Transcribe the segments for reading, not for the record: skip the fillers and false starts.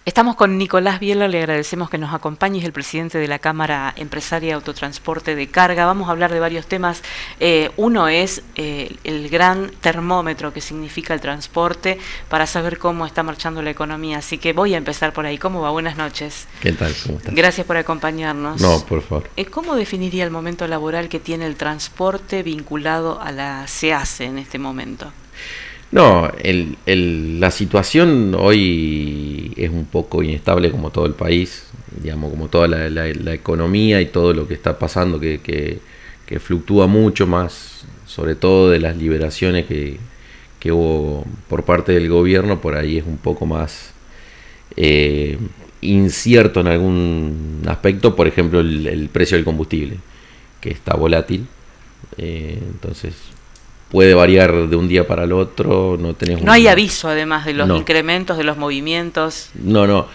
Estamos con Nicolás Biela, le agradecemos que nos acompañe, es el presidente de la Cámara Empresaria de Autotransporte de Carga. Vamos a hablar de varios temas. Uno es el gran termómetro que significa el transporte para saber cómo está marchando la economía. Así que voy a empezar por ahí. ¿Cómo va? Buenas noches. ¿Qué tal? ¿Cómo estás? Gracias por acompañarnos. No, por favor. ¿Cómo definiría el momento laboral que tiene el transporte vinculado a la SEACE en este momento? No, la situación hoy es un poco inestable como todo el país, digamos, como toda la economía y todo lo que está pasando, que fluctúa mucho más, sobre todo de las liberaciones que hubo por parte del gobierno, por ahí es un poco más incierto en algún aspecto, por ejemplo el precio del combustible, que está volátil, entonces puede variar de un día para el otro, no hay aviso además de los incrementos, de los movimientos. No.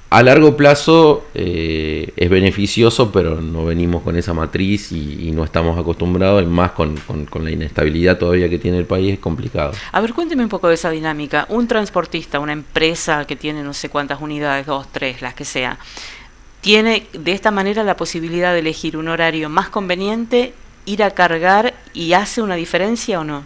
A largo plazo es beneficioso, pero no venimos con esa matriz y no estamos acostumbrados, y más con la inestabilidad todavía que tiene el país, es complicado. A ver, cuénteme un poco de esa dinámica. Un transportista, una empresa que tiene no sé cuántas unidades, 2, 3, las que sea, tiene de esta manera la posibilidad de elegir un horario más conveniente, ir a cargar, y hace una diferencia o no.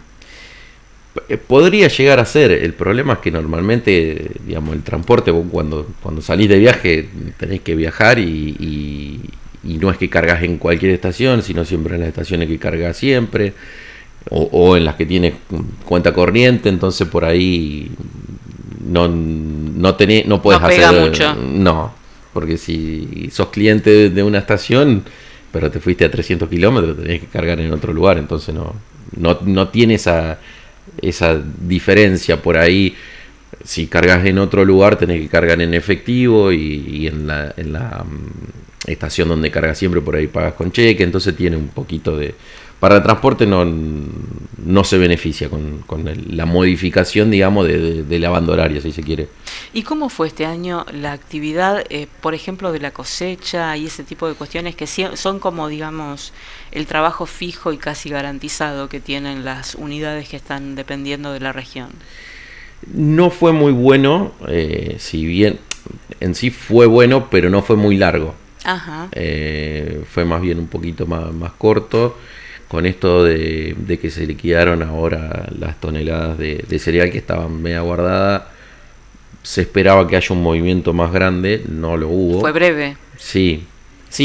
Podría llegar a ser. El problema es que normalmente, digamos, el transporte, vos cuando salís de viaje tenés que viajar y no es que cargas en cualquier estación, sino siempre en las estaciones que cargas siempre, o en las que tienes cuenta corriente, entonces por ahí no puedes hacer mucho. No, porque si sos cliente de una estación pero te fuiste a 300 kilómetros, tenés que cargar en otro lugar, entonces no tiene esa diferencia por ahí. Si cargas en otro lugar, tenés que cargar en efectivo, y en la estación donde cargas siempre, por ahí pagas con cheque, entonces tiene un poquito de... Para el transporte no se beneficia con la modificación, digamos, de la banda horaria, si se quiere. ¿Y cómo fue este año la actividad, por ejemplo, de la cosecha y ese tipo de cuestiones que son como, digamos, el trabajo fijo y casi garantizado que tienen las unidades que están dependiendo de la región? No fue muy bueno, si bien en sí fue bueno, pero no fue muy largo. Ajá. Fue más bien un poquito más corto. Con esto de que se liquidaron ahora las toneladas de cereal que estaban media guardadas, se esperaba que haya un movimiento más grande, no lo hubo. Fue breve. Sí,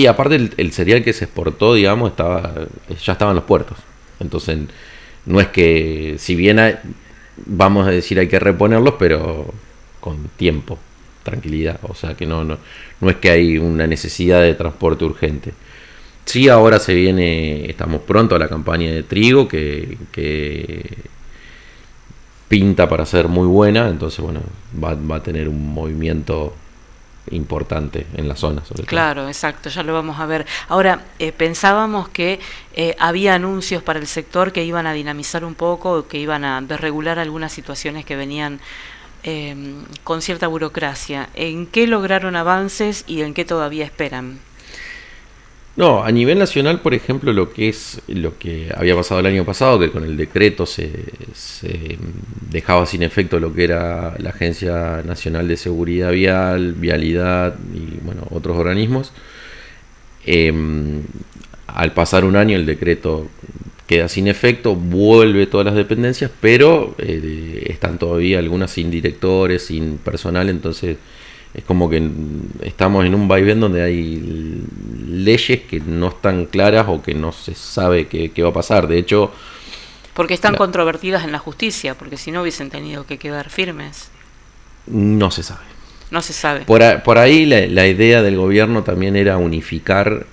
aparte el cereal que se exportó, digamos, ya estaba en los puertos. Entonces, no es que, si bien vamos a decir hay que reponerlos, pero con tiempo, tranquilidad. O sea que no es que hay una necesidad de transporte urgente. Sí, ahora estamos pronto a la campaña de trigo que pinta para ser muy buena, entonces bueno, va a tener un movimiento importante en la zona, sobre todo. Claro, exacto, ya lo vamos a ver. Ahora, pensábamos que había anuncios para el sector que iban a dinamizar un poco, que iban a desregular algunas situaciones que venían con cierta burocracia. ¿En qué lograron avances y en qué todavía esperan? No, a nivel nacional, por ejemplo, lo que había pasado el año pasado, que con el decreto se dejaba sin efecto lo que era la Agencia Nacional de Seguridad Vial, Vialidad y bueno, otros organismos. Al pasar un año el decreto queda sin efecto, vuelve todas las dependencias, pero están todavía algunas sin directores, sin personal, entonces es como que estamos en un vaivén donde hay leyes que no están claras o que no se sabe qué va a pasar. De hecho... Porque están controvertidas en la justicia, porque si no hubiesen tenido que quedar firmes. No se sabe. No se sabe. Por ahí la idea del gobierno también era unificar,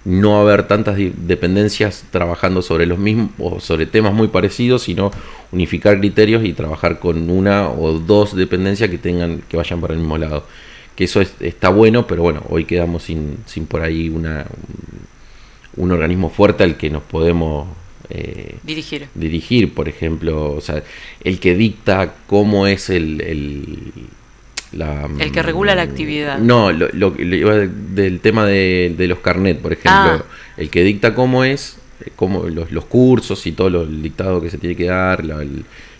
no haber tantas dependencias trabajando sobre los mismos o sobre temas muy parecidos, sino unificar criterios y trabajar con una o dos dependencias que vayan para el mismo lado. Que eso está bueno, pero bueno, hoy quedamos sin por ahí un organismo fuerte al que nos podemos dirigir, por ejemplo, o sea, el que dicta cómo es el que regula la actividad. No, del tema de los carnet, por ejemplo. El que dicta cómo es, cómo los cursos y todo el dictado que se tiene que dar,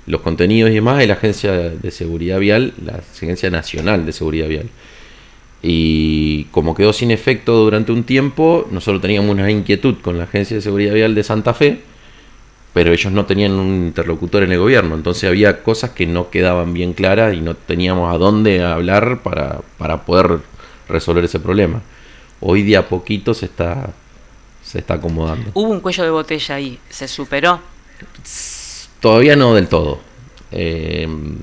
los contenidos y demás es la Agencia de Seguridad Vial, la Agencia Nacional de Seguridad Vial. Y como quedó sin efecto durante un tiempo, nosotros teníamos una inquietud con la Agencia de Seguridad Vial de Santa Fe, pero ellos no tenían un interlocutor en el gobierno, entonces había cosas que no quedaban bien claras y no teníamos a dónde hablar para poder resolver ese problema. Hoy de a poquito se está acomodando. Hubo un cuello de botella ahí, ¿se superó? Todavía no del todo.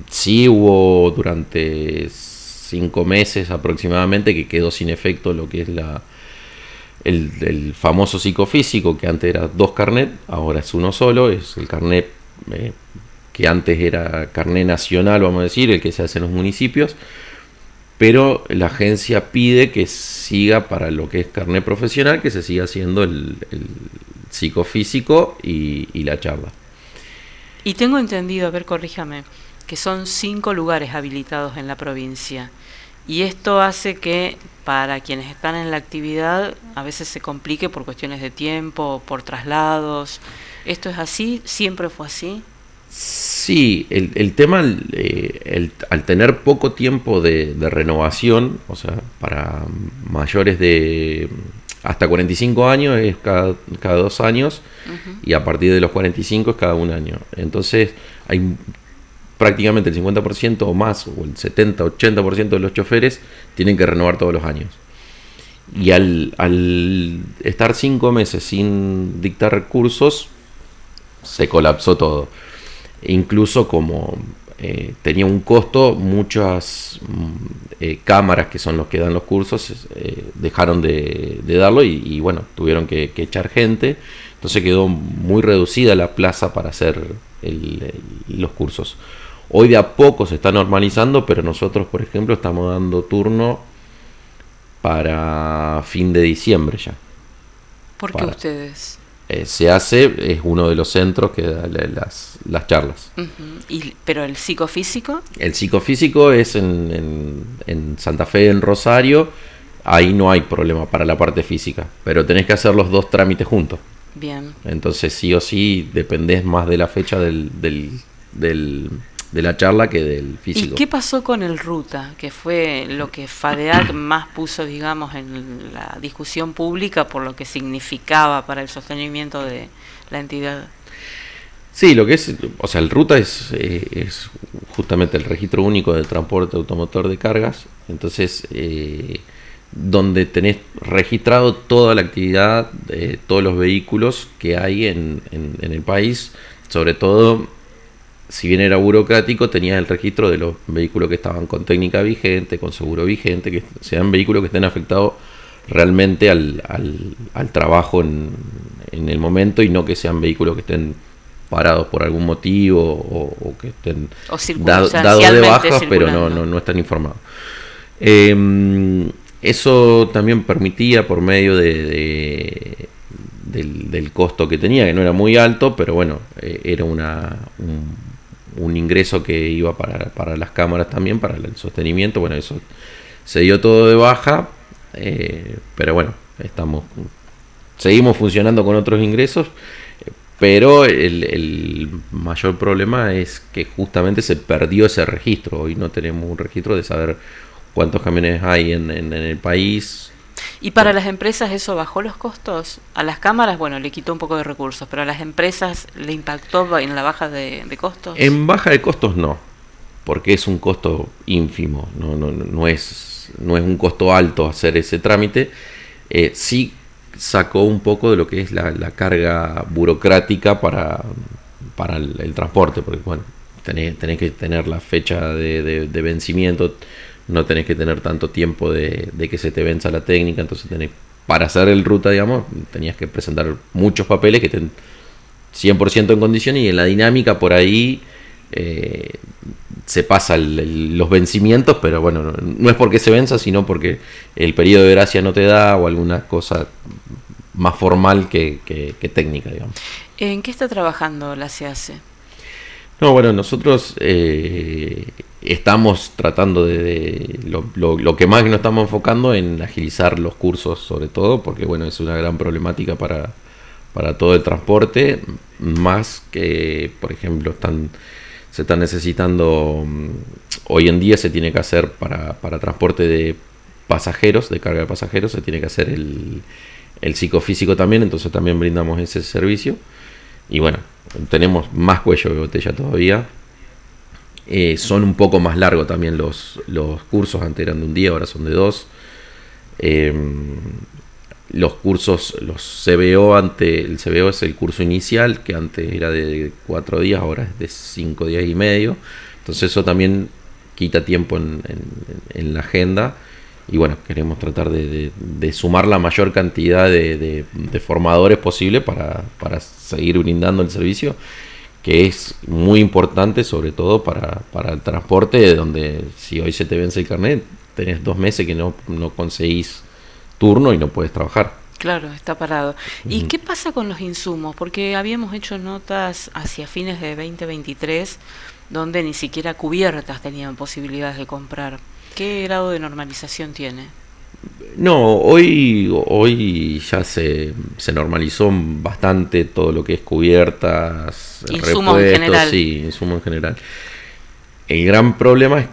Sí hubo durante 5 meses aproximadamente que quedó sin efecto lo que es el famoso psicofísico, que antes era 2 carnet, ahora es uno solo, es el carnet que antes era carnet nacional, vamos a decir, el que se hace en los municipios, pero la agencia pide que siga para lo que es carnet profesional, que se siga haciendo el psicofísico y la charla. Y tengo entendido, a ver, corríjame, que son 5 lugares habilitados en la provincia. Y esto hace que para quienes están en la actividad a veces se complique por cuestiones de tiempo, por traslados. ¿Esto es así? ¿Siempre fue así? Sí, el tema, al tener poco tiempo de renovación, o sea, para mayores de hasta 45 años es cada 2 años, uh-huh. Y a partir de los 45 es cada 1 año. Entonces hay prácticamente el 50% o más, o el 70-80% de los choferes tienen que renovar todos los años. Y al estar 5 meses sin dictar recursos, se colapsó todo. Incluso como tenía un costo, muchas cámaras que son los que dan los cursos dejaron de darlo y bueno, tuvieron que echar gente. Entonces quedó muy reducida la plaza para hacer los cursos. Hoy de a poco se está normalizando, pero nosotros, por ejemplo, estamos dando turno para fin de diciembre ya. ¿Por qué ustedes? Se hace, es uno de los centros que da las charlas. Uh-huh. ¿Pero el psicofísico? El psicofísico es en Santa Fe, en Rosario. Ahí no hay problema para la parte física, pero tenés que hacer los 2 trámites juntos. Bien. Entonces sí o sí dependés más de la fecha de la charla que del físico. ¿Y qué pasó con el Ruta? Que fue lo que FADEAC más puso, digamos, en la discusión pública por lo que significaba para el sostenimiento de la entidad. Sí, lo que es, o sea, el Ruta es justamente el registro único del transporte automotor de cargas. Entonces, donde tenés registrado toda la actividad de todos los vehículos que hay en el país, sobre todo. Si bien era burocrático, tenías el registro de los vehículos que estaban con técnica vigente, con seguro vigente, que sean vehículos que estén afectados realmente al trabajo en el momento y no que sean vehículos que estén parados por algún motivo o que estén dados de bajas, pero no están informados. Eso también permitía, por medio del costo que tenía, que no era muy alto, pero bueno, era un ingreso que iba para las cámaras también, para el sostenimiento. Bueno, eso se dio todo de baja, pero bueno, seguimos funcionando con otros ingresos, pero el mayor problema es que justamente se perdió ese registro. Hoy no tenemos un registro de saber cuántos camiones hay en el país. ¿Y para las empresas eso bajó los costos? A las cámaras, bueno, le quitó un poco de recursos, pero a las empresas le impactó en la baja de costos. En baja de costos no, porque es un costo ínfimo, no es un costo alto hacer ese trámite. Sí sacó un poco de lo que es la carga burocrática para el transporte, porque bueno, tenés que tener la fecha de vencimiento. No tenés que tener tanto tiempo de que se te venza la técnica, entonces para hacer el Ruta, digamos, tenías que presentar muchos papeles que estén 100% en condiciones, y en la dinámica por ahí se pasa los vencimientos, pero bueno, no es porque se venza, sino porque el periodo de gracia no te da o alguna cosa más formal que técnica, digamos. ¿En qué está trabajando la CAC? No, bueno, nosotros estamos tratando de lo que más nos estamos enfocando en agilizar los cursos, sobre todo, porque bueno, es una gran problemática para todo el transporte, más que, por ejemplo, se están necesitando, hoy en día se tiene que hacer para transporte de pasajeros, de carga de pasajeros, se tiene que hacer el psicofísico también, entonces también brindamos ese servicio. Y bueno, tenemos más cuello de botella todavía. Son un poco más largos también los cursos, antes eran de un día, ahora son de 2. Los cursos, los CBO, el CBO es el curso inicial, que antes era de 4 días, ahora es de 5 días y medio. Entonces eso también quita tiempo en la agenda. Y bueno, queremos tratar de sumar la mayor cantidad de formadores posible para seguir brindando el servicio, que es muy importante, sobre todo para el transporte, donde si hoy se te vence el carnet, tenés 2 meses que no conseguís turno y no puedes trabajar. Claro, está parado. ¿Y qué pasa con los insumos? Porque habíamos hecho notas hacia fines de 2023 donde ni siquiera cubiertas tenían posibilidades de comprar. ¿Qué grado de normalización tiene? No, hoy ya se normalizó bastante todo lo que es cubiertas, insumos repuestos, en general. Sí, insumos en general. El gran problema es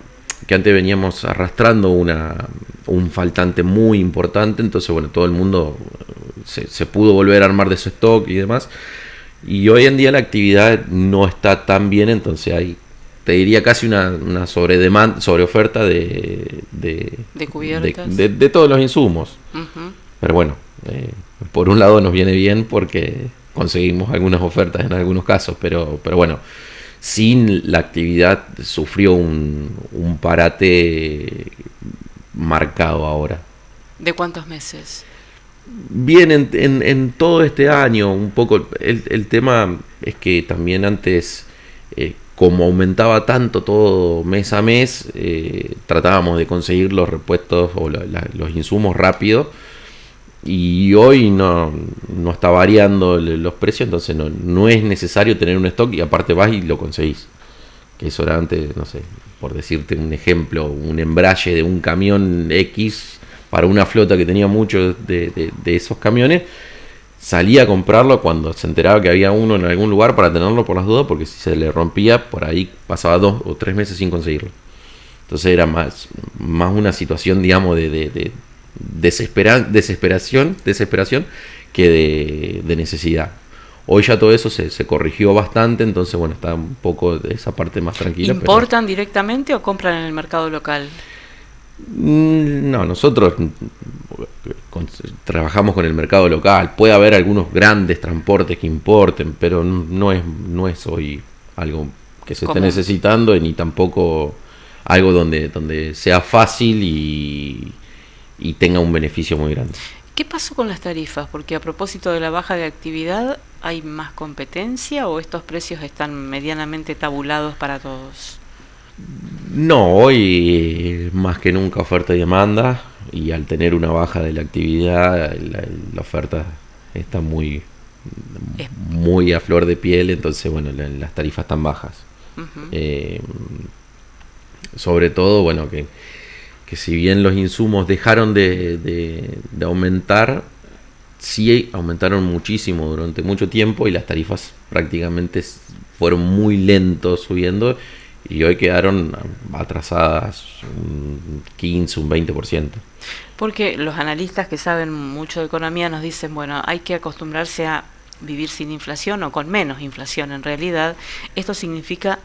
que antes veníamos arrastrando un faltante muy importante, entonces bueno, todo el mundo se pudo volver a armar de su stock y demás, y hoy en día la actividad no está tan bien, entonces hay, te diría, casi una sobreoferta de cubiertas, de todos los insumos. Pero bueno, por un lado nos viene bien porque conseguimos algunas ofertas en algunos casos, pero bueno, sin la actividad sufrió un parate marcado ahora. ¿De cuántos meses? Bien, en todo este año, un poco, el tema es que también antes, como aumentaba tanto todo mes a mes, tratábamos de conseguir los repuestos o los insumos rápido, y hoy no está variando los precios, entonces no es necesario tener un stock, y aparte vas y lo conseguís. Que eso era antes, no sé, por decirte un ejemplo, un embrague de un camión X para una flota que tenía muchos de esos camiones, salía a comprarlo cuando se enteraba que había uno en algún lugar para tenerlo por las dudas, porque si se le rompía, por ahí pasaba 2 o 3 meses sin conseguirlo. Entonces era más una situación, digamos, de desesperación que de necesidad. Hoy ya todo eso se corrigió bastante, entonces bueno, está un poco de esa parte más tranquila. ¿Importan directamente o compran en el mercado local? No, nosotros trabajamos con el mercado local. Puede haber algunos grandes transportes que importen, pero no es hoy algo que se esté necesitando, ni tampoco algo donde sea fácil y tenga un beneficio muy grande. ¿Qué pasó con las tarifas? Porque a propósito de la baja de actividad, ¿hay más competencia o estos precios están medianamente tabulados para todos? No, hoy más que nunca oferta y demanda, y al tener una baja de la actividad, la oferta está muy a flor de piel, entonces bueno, las tarifas están bajas. Sobre todo, bueno, que si bien los insumos dejaron de aumentar, sí aumentaron muchísimo durante mucho tiempo, y las tarifas prácticamente fueron muy lentos subiendo, y hoy quedaron atrasadas un 15, un 20%. Porque los analistas que saben mucho de economía nos dicen, bueno, hay que acostumbrarse a vivir sin inflación o con menos inflación en realidad. Esto significa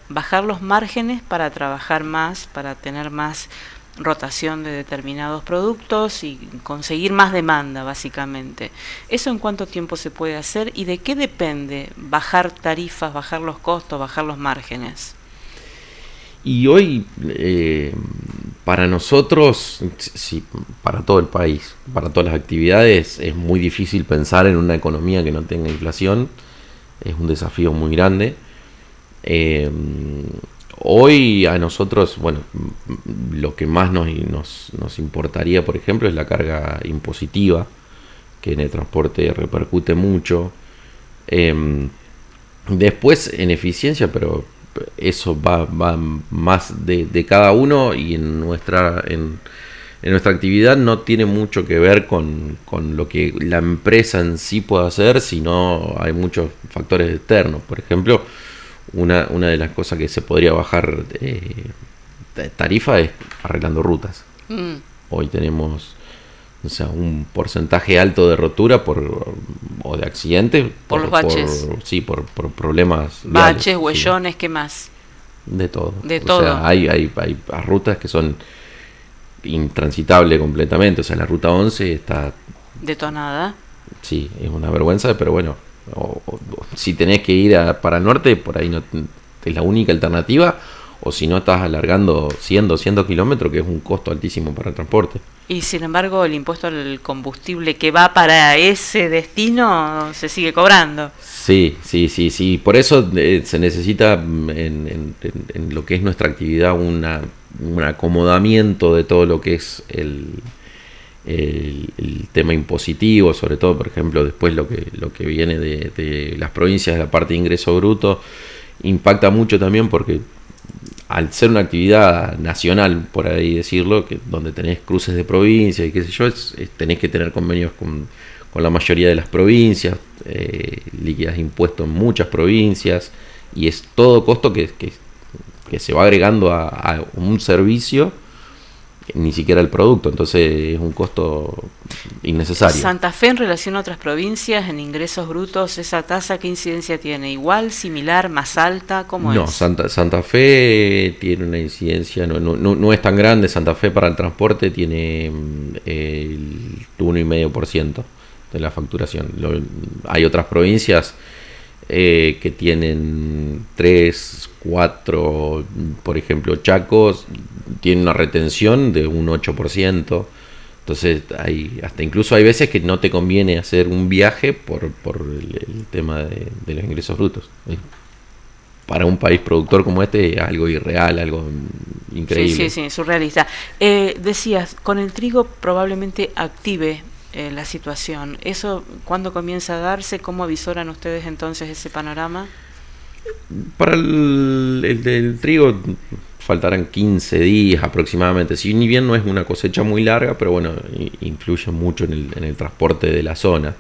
bajar los márgenes para trabajar más, para tener más rotación de determinados productos y conseguir más demanda, básicamente. ¿Eso en cuánto tiempo se puede hacer y de qué depende bajar tarifas, bajar los costos, bajar los márgenes? Y hoy, para nosotros, sí, para todo el país, para todas las actividades, es muy difícil pensar en una economía que no tenga inflación. Es un desafío muy grande. Hoy a nosotros, bueno, lo que más nos importaría, por ejemplo, es la carga impositiva, que en el transporte repercute mucho. Después en eficiencia, pero eso va más de cada uno, y en nuestra actividad no tiene mucho que ver con lo que la empresa en sí puede hacer, sino hay muchos factores externos. Por ejemplo, una de las cosas que se podría bajar tarifa es arreglando rutas. Hoy tenemos, o sea, un porcentaje alto de rotura o de accidentes por los baches. Por problemas baches, viales, huellones, ¿qué más? De todo. De todo. Sea, hay rutas que son intransitables completamente. O sea, la ruta 11 está detonada. Sí, es una vergüenza, pero bueno, si tenés que ir para el norte, por ahí no es la única alternativa, o si no estás alargando 100, 200 kilómetros, que es un costo altísimo para el transporte. Y sin embargo, el impuesto al combustible que va para ese destino se sigue cobrando. Sí. Por eso se necesita en lo que es nuestra actividad un acomodamiento de todo lo que es el tema impositivo, sobre todo, por ejemplo, después lo que viene de las provincias, de la parte de ingreso bruto, impacta mucho también porque al ser una actividad nacional, por ahí decirlo, que donde tenés cruces de provincia y qué sé yo, tenés que tener convenios con la mayoría de las provincias, liquidas impuestos en muchas provincias, y es todo costo que se va agregando a un servicio, ni siquiera el producto, entonces es un costo innecesario. Santa Fe, en relación a otras provincias, en ingresos brutos, ¿esa tasa qué incidencia tiene? ¿Igual, similar, más alta? ¿Cómo es? No, Santa Fe tiene una incidencia, no es tan grande. Santa Fe para el transporte tiene el 1,5% de la facturación. Hay otras provincias que tienen 3, 4, por ejemplo, Chacos tiene una retención de un 8%. Entonces incluso hay veces que no te conviene hacer un viaje por el tema de los ingresos brutos. Para un país productor como este es algo irreal, algo increíble. Sí, surrealista. Decías, con el trigo probablemente active la situación. ¿Eso cuándo comienza a darse? ¿Cómo avisoran ustedes entonces ese panorama? Para el trigo faltarán 15 días aproximadamente. Si bien no es una cosecha muy larga, pero bueno, influye mucho en el transporte de la zona.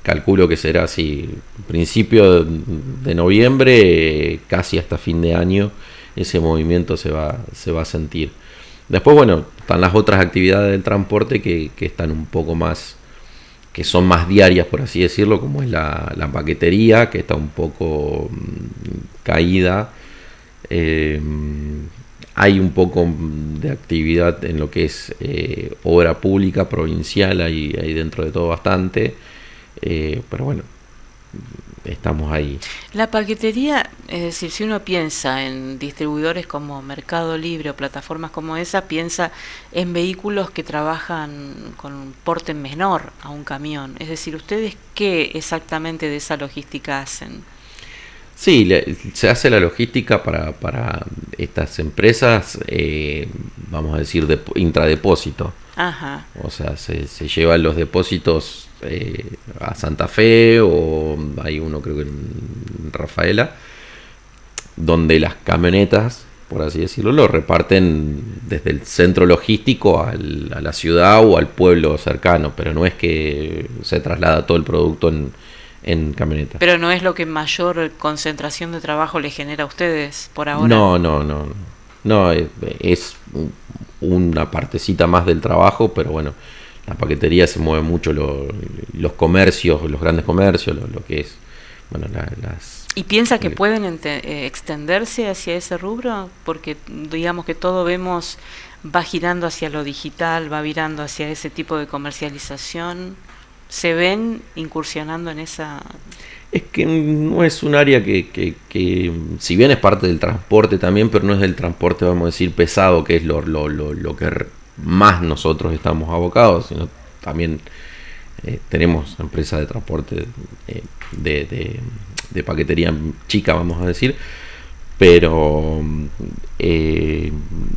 Calculo que será así, principio de noviembre, casi hasta fin de año, ese movimiento se va a sentir. Después, bueno, están las otras actividades del transporte que están un poco más, que son más diarias, por así decirlo, como es la paquetería, que está un poco caída. Hay un poco de actividad en lo que es obra pública provincial, hay dentro de todo bastante, pero bueno, estamos ahí. La paquetería, es decir, si uno piensa en distribuidores como Mercado Libre o plataformas como esa, piensa en vehículos que trabajan con un porte menor a un camión. Es decir, ¿ustedes qué exactamente de esa logística hacen? Sí, se hace la logística para estas empresas, vamos a decir, de intradepósito. Ajá. O sea, se llevan los depósitos a Santa Fe, o hay uno creo que en Rafaela, donde las camionetas, por así decirlo, lo reparten desde el centro logístico a la ciudad o al pueblo cercano, pero no es que se traslada todo el producto en camioneta. Pero no es lo que mayor concentración de trabajo le genera a ustedes por ahora. No, es una partecita más del trabajo, pero bueno, la paquetería se mueve mucho los comercios, los grandes comercios, lo que es, bueno, las... ¿Y piensa que pueden extenderse hacia ese rubro? Porque digamos que todo vemos va girando hacia lo digital, va virando hacia ese tipo de comercialización. ¿Se ven incursionando en esa...? Es que no es un área que si bien es parte del transporte también, pero no es del transporte, vamos a decir, pesado, que es lo que más nosotros estamos abocados, sino también tenemos empresas de transporte de paquetería chica, vamos a decir, pero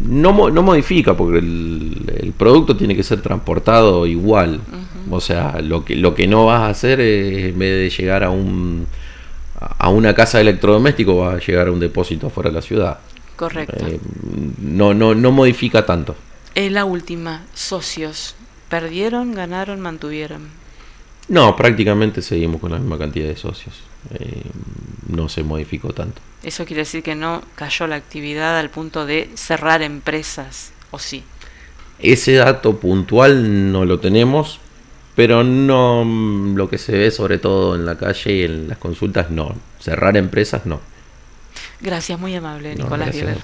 no modifica, porque el producto tiene que ser transportado igual. Uh-huh. O sea, lo que no vas a hacer es, en vez de llegar a una casa de electrodoméstico, vas a llegar a un depósito afuera de la ciudad. Correcto. No modifica tanto. La última, socios, ¿perdieron, ganaron, mantuvieron? No, prácticamente seguimos con la misma cantidad de socios. No se modificó tanto. Eso quiere decir que no cayó la actividad al punto de cerrar empresas, ¿o sí? Ese dato puntual no lo tenemos, pero no lo que se ve sobre todo en la calle y en las consultas, no. Cerrar empresas, no. Gracias, muy amable, No, Nicolás gracias. Bieber.